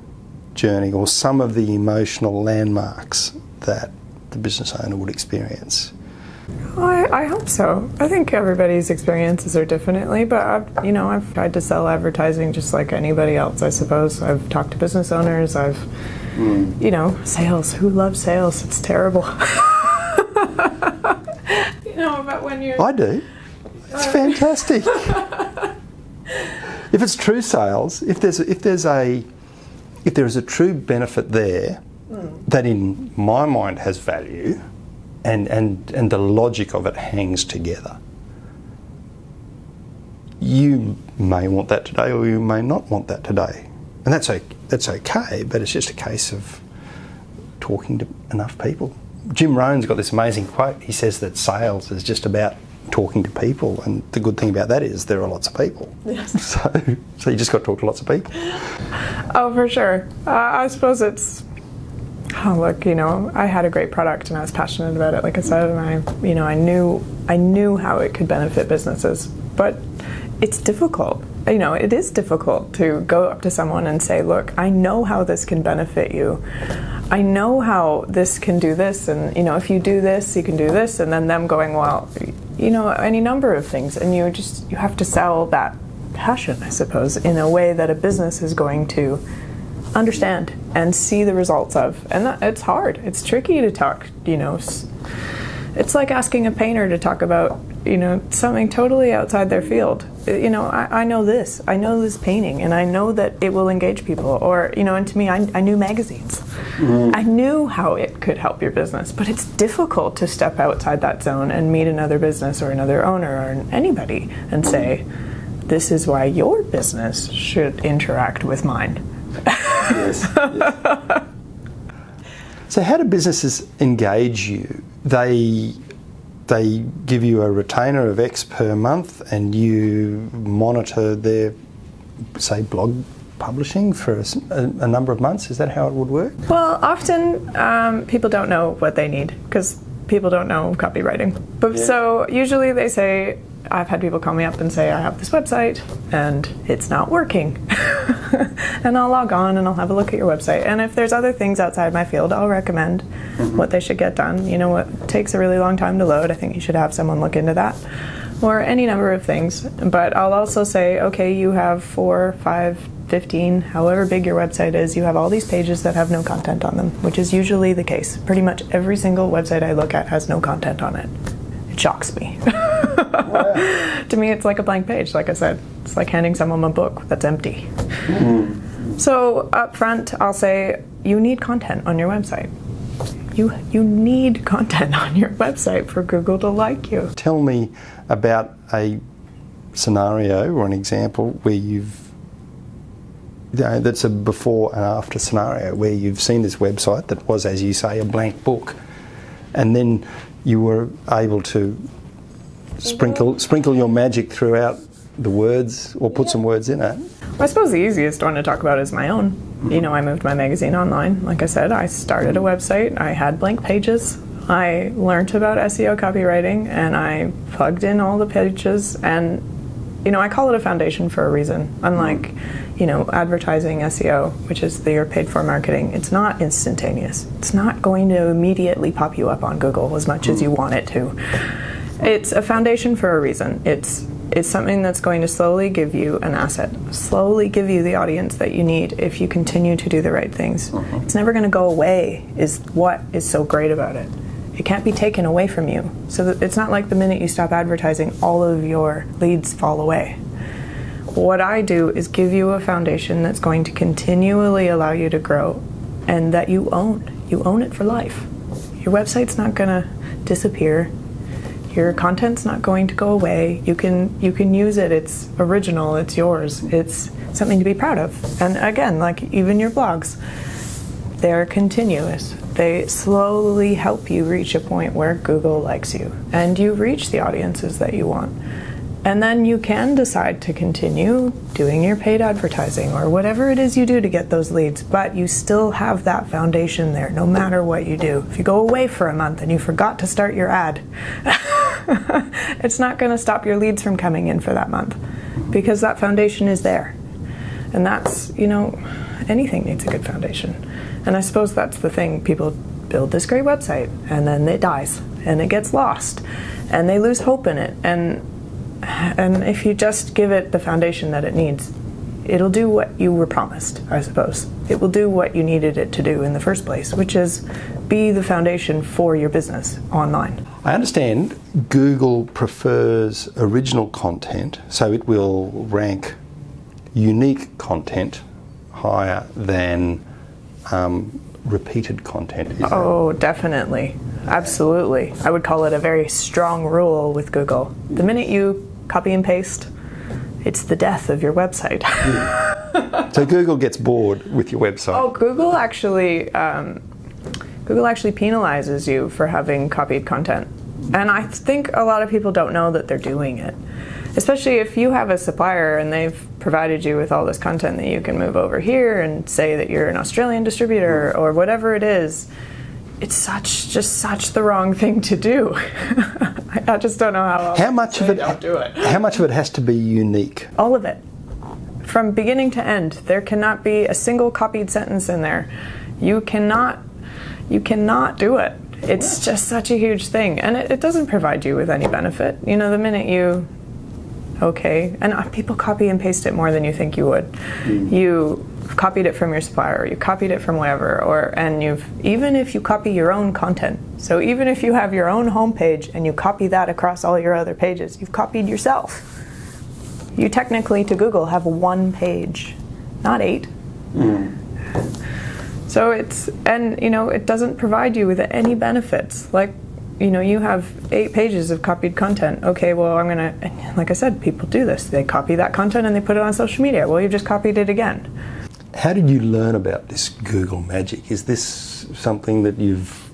journey, or some of the emotional landmarks that the business owner would experience. I hope so. I think everybody's experiences are differently, but I've tried to sell advertising just like anybody else, I suppose. I've talked to business owners. Sales. Who loves sales? It's terrible. But when you... I do. It's fantastic. If it's true sales, if there is a true benefit there that in my mind has value, and the logic of it hangs together, you may want that today, or you may not want that today, and that's okay. But it's just a case of talking to enough people. Jim Rohn's got this amazing quote. He says that sales is just about talking to people, and the good thing about that is there are lots of people. Yes. So you just got to talk to lots of people. Oh, for sure. I suppose it's, I had a great product and I was passionate about it, like I said, and I knew how it could benefit businesses, but it's difficult. It is difficult to go up to someone and say, look, I know how this can benefit you. I know how this can do this, and if you do this, you can do this, and then them going, well, any number of things, and you have to sell that passion, I suppose, in a way that a business is going to understand and see the results of. And it's hard. It's tricky to talk, It's like asking a painter to talk about, something totally outside their field. I know this. I know this painting, and I know that it will engage people. Or, and to me, I knew magazines. Mm-hmm. I knew how it could help your business, but it's difficult to step outside that zone and meet another business or another owner or anybody and say, this is why your business should interact with mine. Yes. So how do businesses engage you? They give you a retainer of X per month, and you monitor their, say, blog publishing for a number of months? Is that how it would work? Well, often people don't know what they need because people don't know copywriting. But so usually they say, I've had people call me up and say, I have this website and it's not working. And I'll log on and I'll have a look at your website. And if there's other things outside my field, I'll recommend what they should get done. You know, what takes a really long time to load, I think you should have someone look into that. Or any number of things. But I'll also say, okay, you have 4, 5, 15, however big your website is, you have all these pages that have no content on them, which is usually the case. Pretty much every single website I look at has no content on it. It shocks me. Wow. To me, it's like a blank page, like I said. It's like handing someone a book that's empty. So up front, I'll say, you need content on your website. You need content on your website for Google to like you. Tell me about a scenario or an example where that's a before and after scenario, where you've seen this website that was, as you say, a blank book, and then you were able to sprinkle your magic throughout the words, or put some words in it. I suppose the easiest one to talk about is my own. You know, I moved my magazine online. Like I said, I started a website. I had blank pages. I learned about SEO copywriting, and I plugged in all the pages. And, you know, I call it a foundation for a reason. Unlike, you know, advertising SEO, which is your paid-for marketing, it's not instantaneous. It's not going to immediately pop you up on Google as much as you want it to. It's a foundation for a reason. It's something that's going to slowly give you an asset, slowly give you the audience that you need if you continue to do the right things. It's never going to go away, is what is so great about it. It can't be taken away from you. So that it's not like the minute you stop advertising, all of your leads fall away. What I do is give you a foundation that's going to continually allow you to grow, and that you own. You own it for life. Your website's not going to disappear. Your content's not going to go away. You can use it. It's original. It's yours. It's something to be proud of. And again, like even your blogs, they're continuous. They slowly help you reach a point where Google likes you and you reach the audiences that you want. And then you can decide to continue doing your paid advertising or whatever it is you do to get those leads, but you still have that foundation there no matter what you do. If you go away for a month and you forgot to start your ad, it's not going to stop your leads from coming in for that month because that foundation is there. And that's, you know, anything needs a good foundation. And I suppose that's the thing. People build this great website and then it dies and it gets lost and they lose hope in it. And if you just give it the foundation that it needs, it'll do what you were promised, I suppose. It will do what you needed it to do in the first place, which is be the foundation for your business online. I understand Google prefers original content, so it will rank unique content higher than repeated content. Oh, definitely. Absolutely. I would call it a very strong rule with Google. The minute you copy and paste, it's the death of your website. So Google gets bored with your website. Oh, Google actually penalizes you for having copied content. And I think a lot of people don't know that they're doing it. Especially if you have a supplier and they've provided you with all this content that you can move over here and say that you're an Australian distributor or whatever it is. It's just such the wrong thing to do. I just don't know how much of it don't do it. How much of it has to be unique? All of it. From beginning to end. There cannot be a single copied sentence in there. You cannot do it. It's just such a huge thing. And it doesn't provide you with any benefit. You know, the minute you and people copy and paste it more than you think you would. You copied it from your supplier, or you copied it from wherever, even if you copy your own content. So even if you have your own homepage and you copy that across all your other pages, you've copied yourself. You technically, to Google, have one page, not 8. So it doesn't provide you with any benefits. Like, you know, you have 8 pages of copied content. Okay, well, like I said, people do this. They copy that content and they put it on social media. Well, you've just copied it again. How did you learn about this Google magic? Is this something that you've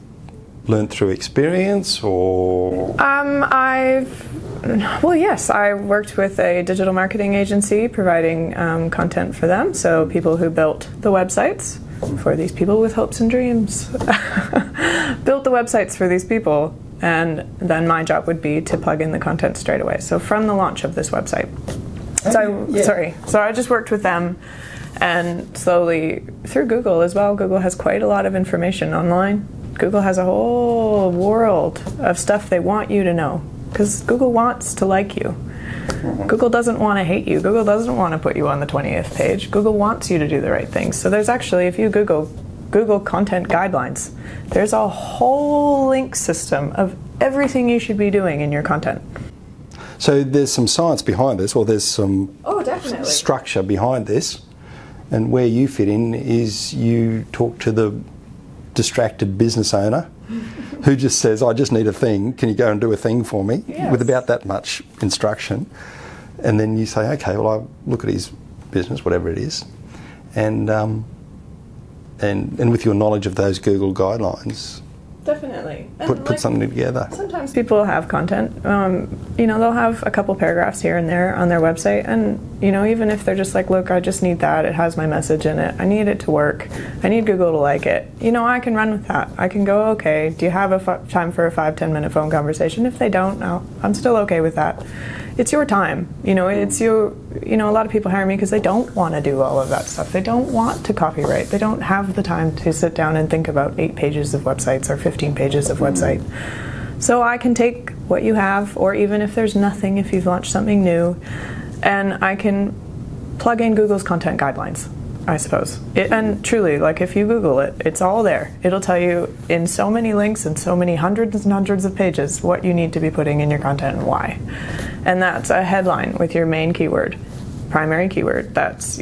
learned through experience, or? Well, yes, I worked with a digital marketing agency providing content for them, so people who built the websites for these people with hopes and dreams. Built the websites for these people, and then my job would be to plug in the content straight away. So from the launch of this website. So I just worked with them, and slowly through Google as well. Google has quite a lot of information online. Google has a whole world of stuff they want you to know, because Google wants to like you. Google doesn't want to hate you. Google doesn't want to put you on the 20th page. Google wants you to do the right things. So there's actually, if you Google content guidelines, there's a whole link system of everything you should be doing in your content. So there's some science behind this, or there's some definitely structure behind this, and where you fit in is you talk to the distracted business owner who just says, I just need a thing, can you go and do a thing for me? Yes. With about that much instruction. And then you say, okay, well, I look at his business, whatever it is, and with your knowledge of those Google guidelines, definitely put something together. Sometimes people have content, they'll have a couple paragraphs here and there on their website, and even if they're just like, look, I just need that, it has my message in it, I need it to work, I need Google to like it, I can run with that. I can go, okay, do you have time for a 5-10 minute phone conversation? If they don't, no, I'm still okay with that. It's your time. It's a lot of people hire me because they don't want to do all of that stuff. They don't want to copyright. They don't have the time to sit down and think about 8 pages of websites or 15 pages of website. So I can take what you have, or even if there's nothing, if you've launched something new, and I can plug in Google's content guidelines, I suppose. And truly, like, if you Google it, it's all there. It'll tell you in so many links and so many hundreds and hundreds of pages what you need to be putting in your content and why. And that's a headline with your main keyword, primary keyword. That's,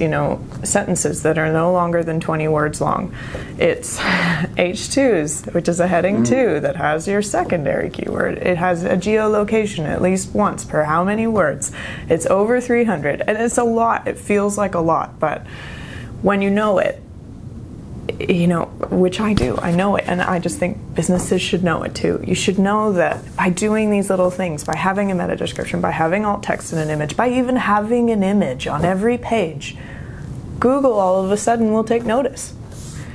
sentences that are no longer than 20 words long. It's H2s, which is a heading 2 that has your secondary keyword. It has a geolocation at least once per how many words. It's over 300, and it's a lot. It feels like a lot, but when you know it, which I do, I know it, and I just think businesses should know it too. You should know that by doing these little things, by having a meta description, by having alt text and an image, by even having an image on every page, Google all of a sudden will take notice.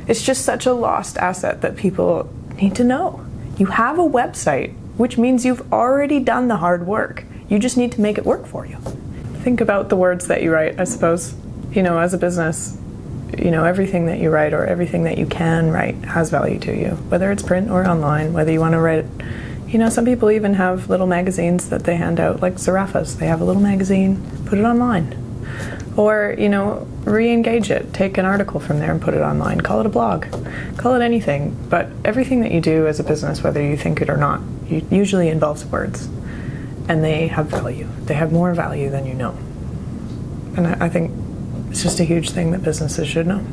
It's just such a lost asset that people need to know. You have a website, which means you've already done the hard work. You just need to make it work for you. Think about the words that you write, I suppose. As a business, everything that you write or everything that you can write has value to you, whether it's print or online, whether you want to write it. Some people even have little magazines that they hand out, like Zarafas. They have a little magazine, put it online. Or, re-engage it. Take an article from there and put it online. Call it a blog. Call it anything. But everything that you do as a business, whether you think it or not, usually involves words. And they have value. They have more value than you know. And I think it's just a huge thing that businesses should know.